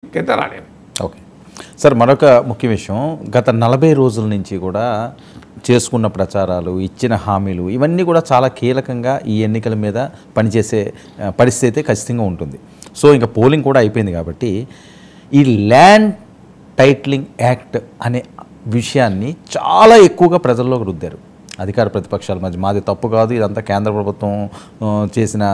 అయితే రాలేదు. Okay sir, మరొక ముఖ్య విషయం, గత 40 రోజుల నుంచి కూడా చేసుకున్న ప్రచారాలు, ఇచ్చిన హామీలు ఇవన్నీ కూడా చాలా కీలకంగా ఈ ఎన్నికల మీద పనిచేసే పరిస్థితి అయితే ఖచ్చితంగా ఉంటుంది. సో ఇంకా పోలింగ్ కూడా అయిపోయింది కాబట్టి ఈ ల్యాండ్ టైటిలింగ్ యాక్ట్ అనే విషయాన్ని చాలా ఎక్కువగా ప్రజల్లోకి రుద్దారు అధికార ప్రతిపక్షాల మధ్య. మాది తప్పు కాదు, ఇదంతా కేంద్ర ప్రభుత్వం చేసిన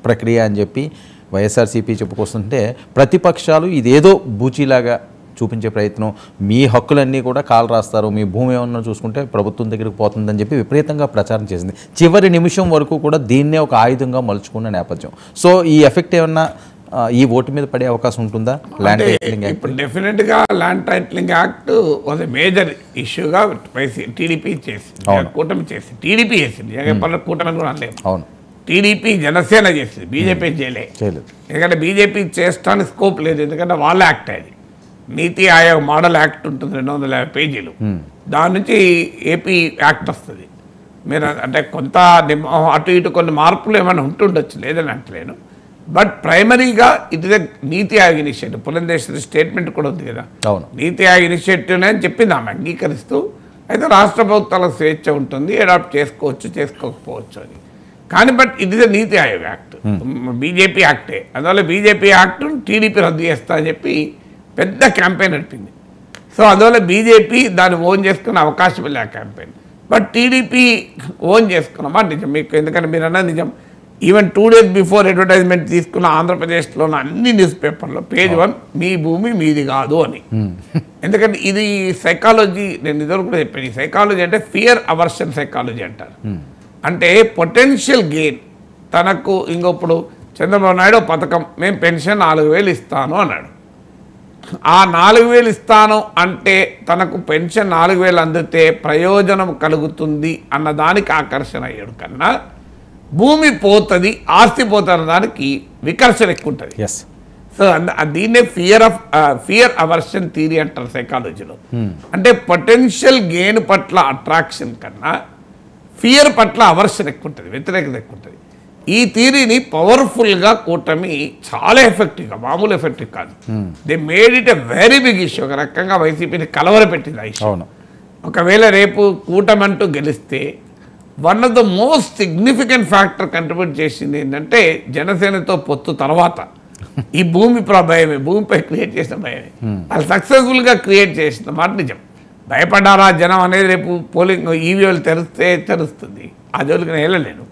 ప్రక్రియ అని చెప్పి వైఎస్ఆర్సీపీ చెప్పుకొస్తుంటే, ప్రతిపక్షాలు ఇదేదో బూచీలాగా చూపించే ప్రయత్నం, మీ హక్కులన్నీ కూడా కాలు రాస్తారు, మీ భూమి ఏమన్నా చూసుకుంటే ప్రభుత్వం దగ్గరికి పోతుందని చెప్పి విపరీతంగా ప్రచారం చేసింది. చివరి నిమిషం వరకు కూడా దీన్నే ఒక ఆయుధంగా మలుచుకున్న నేపథ్యం. సో ఈ ఎఫెక్ట్ ఏమన్నా ఈ ఓటు మీద పడే అవకాశం ఉంటుందా? ల్యాండ్ టైటిలింగ్ యాక్ట్ ఇప్పుడు డెఫినెట్గా land titling act was a major ఇష్యూగా టీడీపీ చేసి, కూటమి చేసి, టీడీపీ చేసింది, కూటమి కూడా అనలేదు. అవును, టీడీపీ జనసేన చేసింది, బీజేపీ చేయలేదు. ఎందుకంటే బీజేపీ చేస్తానికి స్కోప్ లేదు, ఎందుకంటే వాళ్ళ యాక్ట్ అది. నీతి ఆయోగ్ మోడల్ యాక్ట్ ఉంటుంది, 250 పేజీలు. దాని నుంచి ఏపీ యాక్ట్ వస్తుంది. మీరు అంటే కొంత అటు ఇటు కొన్ని మార్పులు ఏమైనా ఉంటుండొచ్చు, లేదని అంటలేను. బట్ ప్రైమరీగా ఇది నీతి ఆయోగ్ ఇనిషియేటివ్, పురంధేశ్వరి స్టేట్మెంట్ కూడా ఉంది కదా, నీతి ఆయోగ్ ఇనిషియేటివ్ అని చెప్పింది ఆమె అంగీకరిస్తూ. అయితే రాష్ట్ర ప్రభుత్వాలకు స్వేచ్ఛ ఉంటుంది, అడాప్ట్ చేసుకోవచ్చు, చేసుకోకపోవచ్చు అని. కానీ బట్ ఇది నీతి ఆయోగ్ యాక్ట్, బీజేపీ యాక్టే. అందువల్ల బీజేపీ యాక్ట్ టీడీపీ రద్దు చేస్తా అని చెప్పి పెద్ద క్యాంపెయిన్ నడిపింది. సో అందువల్ల బీజేపీ దాన్ని ఓన్ చేసుకునే అవకాశం లేదు ఆ క్యాంపెయిన్. బట్ టీడీపీ ఓన్ చేసుకున్నామా నిజం మీకు, ఎందుకంటే మీరు అన్నది నిజం. ఈవెన్ 2 days బిఫోర్ అడ్వర్టైజ్మెంట్ తీసుకున్న ఆంధ్రప్రదేశ్లోని అన్ని న్యూస్ పేపర్లో పేజ్ 1 మీ భూమి మీది కాదు అని. ఎందుకంటే ఇది సైకాలజీ, నేను ఇదివరకు కూడా చెప్పాను, ఈ సైకాలజీ అంటే ఫియర్ అవర్షన్ సైకాలజీ అంటారు. అంటే పొటెన్షియల్ గెయిన్ తనకు. ఇంకొప్పుడు చంద్రబాబు నాయుడు పథకం, మేము పెన్షన్ 4,000 ఇస్తాను అన్నాడు. ఆ 4,000 ఇస్తాను అంటే తనకు పెన్షన్ 4,000 అందితే ప్రయోజనం కలుగుతుంది అన్నదానికి ఆకర్షణ అయ్యాడు కన్నా, భూమి పోతుంది, ఆస్తి పోతున్న దానికి వికర్షణ ఎక్కువ ఉంటుంది. సో దీన్నే ఫియర్ అవర్షన్ థియరీ అంటారు సైకాలజీలో. అంటే పొటెన్షియల్ గెయిన్ పట్ల అట్రాక్షన్ కన్నా ఫియర్ పట్ల అవర్షన్ ఎక్కువ ఉంటుంది, వ్యతిరేకత ఎక్కువ ఉంటుంది. ఈ థియరీని పవర్ఫుల్గా కూటమి చాలా ఎఫెక్టివ్గా, మామూలు ఎఫెక్టివ్ కాదు, they made it a very big issue. ఒక రకంగా వైసీపీని కలవరపెట్టింది ఆ ఇష్యూ. ఒకవేళ రేపు కూటమి అంటూ గెలిస్తే one of the most significant factor contribute చేసింది ఏంటంటే, జనసేనతో పొత్తు తర్వాత ఈ భూమి భయమే, భూమిపై క్రియేట్ చేసిన భయమే. వాళ్ళు సక్సెస్ఫుల్గా క్రియేట్ చేసిన మాట నిజం. భయపడ్డారా జనం అనేది రేపు పోలింగ్ ఈవీఎంలు తెలుస్తుంది, ఆ జోలికి నేను వెళ్ళలేను.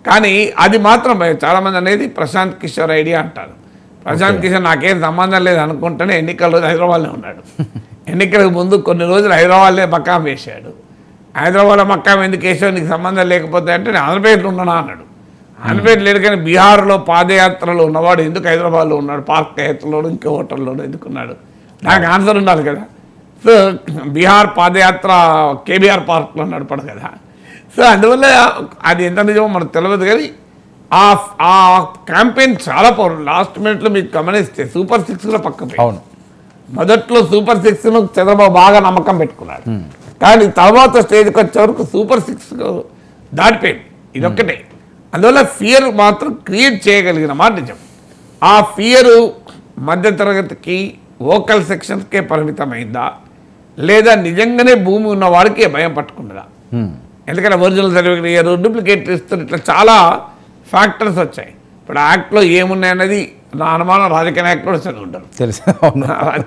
కానీ అది మాత్రం చాలామంది అనేది ప్రశాంత్ కిషోర్ ఐడియా అంటారు. ప్రశాంత్ కిషోర్ నాకేం సంబంధం లేదు అనుకుంటేనే ఎన్నికల రోజు హైదరాబాద్లో ఉన్నాడు. ఎన్నికలకు ముందు కొన్ని రోజులు హైదరాబాద్లో మకాం వేశాడు. హైదరాబాద్లో మకాం ఎందుకు వేసావు, నీకు సంబంధం లేకపోతే అంటే నేను ఆంధ్రప్రదేశ్లో ఉన్నానా అన్నాడు. ఆంధ్రప్రదేశ్ లేదు కానీ బీహార్లో పాదయాత్రలో ఉన్నవాడు ఎందుకు హైదరాబాద్లో ఉన్నాడు, పార్క్ యాత్రలోను ఇంకో హోటల్లోనూ ఎందుకున్నాడు? నాకు ఆన్సర్ ఉండాలి కదా. సో బీహార్ పాదయాత్ర కేబీఆర్ పార్క్లో నడపడు కదా. సో అందువల్ల అది ఎంత నిజమో మనకు తెలియదు. కానీ ఆ క్యాంపెయిన్ చాలా పవర్. లాస్ట్ మినిట్లో మీకు గమనిస్తే సూపర్ 6 పక్కన, మొదట్లో సూపర్ 6 చంద్రబాబు బాగా నమ్మకం పెట్టుకున్నాడు. కానీ తర్వాత స్టేజ్కి వచ్చే వరకు సూపర్ 6 దాటిపోయింది. ఇదొక్కటే. అందువల్ల ఫియర్ మాత్రం క్రియేట్ చేయగలిగిన మాట నిజం. ఆ ఫియరు మధ్యతరగతికి, వోకల్ సెక్షన్స్కే పరిమితమైందా, లేదా నిజంగానే భూమి ఉన్న వాడికి భయం పట్టుకున్నదా? ఎందుకంటే ఒరిజినల్ సర్టిఫికేట్, డూప్లికేట్ ఇస్తారు, ఇట్లా చాలా ఫ్యాక్టర్స్ వచ్చాయి. ఇప్పుడు యాక్ట్లో ఏమున్నాయన్నది నా అనుమానం రాజకీయ నాయకులు చదివి ఉంటారు,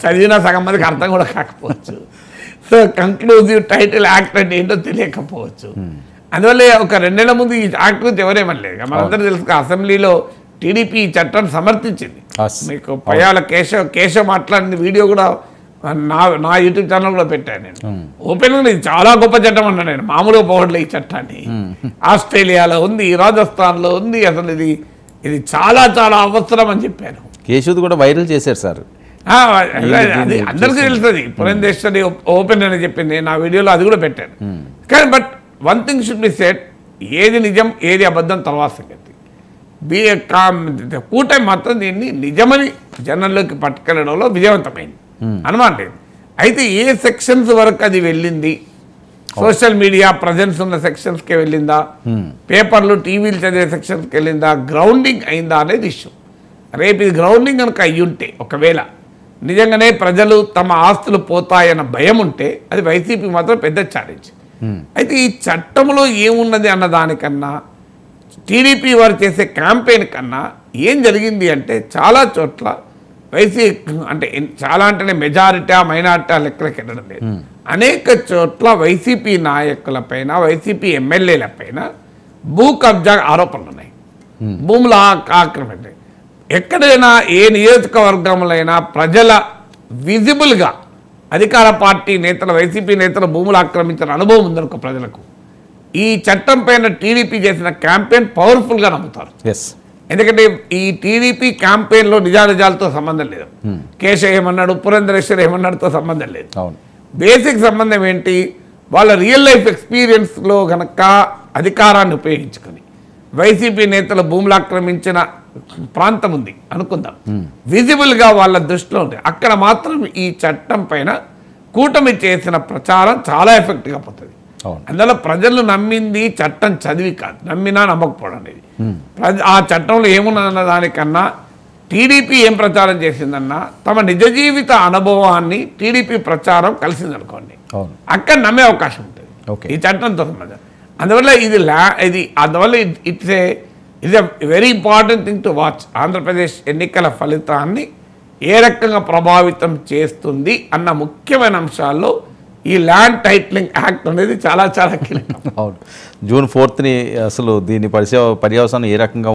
చదివినా సగం మందికి అర్థం కూడా కాకపోవచ్చు. సో కంక్లూజివ్ టైటిల్ యాక్ట్ అంటే ఏంటో తెలియకపోవచ్చు. అందువల్ల ఒక 2 నెలల ముందు ఈ యాక్ట్ గురించి ఎవరేమనలేదు. మనందరూ తెలుసు, అసెంబ్లీలో టీడీపీ ఈ చట్టాన్ని సమర్థించింది. మీకు పయ్యాల కేశవ్ మాట్లాడిన వీడియో కూడా నా యూట్యూబ్ ఛానల్ కూడా పెట్టాను నేను. ఓపెన్గా ఇది చాలా గొప్ప చట్టం అన్నా నేను, మామూలుగా పోవట్లే ఈ చట్టాన్ని. ఆస్ట్రేలియాలో ఉంది, రాజస్థాన్లో ఉంది, అసలు ఇది చాలా చాలా అవసరం అని చెప్పాను. కేశవ్ కూడా వైరల్ చేశారు సార్. అది అందరికీ తెలుస్తుంది. పురంధేశ్వరి ఓపెన్ అని చెప్పింది, నా వీడియోలో అది కూడా పెట్టాను. కానీ but one thing should be said, ఏది నిజం ఏది అబద్ధం తర్వాత సంగతి. కూటమి మాత్రం దీన్ని నిజమని జనంలోకి పట్టుకెళ్ళడంలో విజయవంతమైంది, అనుమానం లేదు. అయితే ఏ సెక్షన్స్ వరకు అది వెళ్ళింది, సోషల్ మీడియా ప్రజెన్స్ ఉన్న సెక్షన్స్కి వెళ్ళిందా, పేపర్లు టీవీలు చదివే సెక్షన్స్కి వెళ్ళిందా, గ్రౌండింగ్ అయిందా అనేది ఇష్యూ. రేపు ఇది గ్రౌండింగ్ కనుక అయ్యుంటే, ఒకవేళ నిజంగానే ప్రజలు తమ ఆస్తులు పోతాయన్న భయం ఉంటే అది వైసీపీ మాత్రం పెద్ద ఛాలెంజ్. అయితే ఈ చట్టంలో ఏమున్నది అన్న దానికన్నా టీడీపీ వారు చేసే క్యాంపెయిన్ కన్నా ఏం జరిగింది అంటే చాలా చోట్ల వైసీపీ అంటే చాలా అంటేనే మెజారిటీ మైనారిటీ లెక్కలకి వెళ్ళడం లేదు. అనేక చోట్ల వైసీపీ నాయకులపైన వైసీపీ ఎమ్మెల్యేలపైన భూ కబ్జా ఆరోపణలు ఉన్నాయి, భూముల ఆక్రమణ. ఎక్కడైనా ఏ నియోజకవర్గంలో ప్రజల విజిబుల్గా అధికార పార్టీ నేతలు వైసీపీ నేతలు భూములు ఆక్రమించిన అనుభవం ఉందనుకో ప్రజలకు, ఈ చట్టం పైన టీడీపీ చేసిన క్యాంపెయిన్ పవర్ఫుల్గా నమ్ముతారు. ఎందుకంటే ఈ టీడీపీ క్యాంపెయిన్లో నిజానిజాలతో సంబంధం లేదు, కేశవ్ ఏమన్నాడు పురంధరేశ్వర్ ఏమన్నాడుతో సంబంధం లేదు. బేసిక్ సంబంధం ఏంటి, వాళ్ళ రియల్ లైఫ్ ఎక్స్పీరియన్స్లో గనక అధికారాన్ని ఉపయోగించుకొని వైసీపీ నేతలు భూములు ఆక్రమించిన ప్రాంతం ఉంది అనుకుందాం, విజిబుల్గా వాళ్ళ దృష్టిలో ఉంది, అక్కడ మాత్రం ఈ చట్టం పైన కూటమి చేసిన ప్రచారం చాలా ఎఫెక్ట్గా పోతుంది. అందువల్ల ప్రజలు నమ్మింది చట్టం చదివి కాదు, నమ్మినా నమ్మకపోవడం అనేది. ఆ చట్టంలో ఏమున్నదన్న దానికన్నా టీడీపీ ఏం ప్రచారం చేసిందన్నా తమ నిజ జీవిత అనుభవాన్ని టీడీపీ ప్రచారం కలిసిందనుకోండి, అక్కడ నమ్మే అవకాశం ఉంటుంది ఈ చట్టంతో సంబంధం. అందువల్ల అందువల్ల it's a very important thing to watch. Andhra Pradesh ఎన్నికల ఫలితాన్ని ఏ రకంగా ప్రభావితం చేస్తుంది అన్న ముఖ్యమైన అంశాల్లో ఈ ల్యాండ్ టైటిలింగ్ యాక్ట్ అనేది చాలా చాలా కీలకం. జూన్ 4ని అసలు దీని పర్యవసానం ఏ రకంగా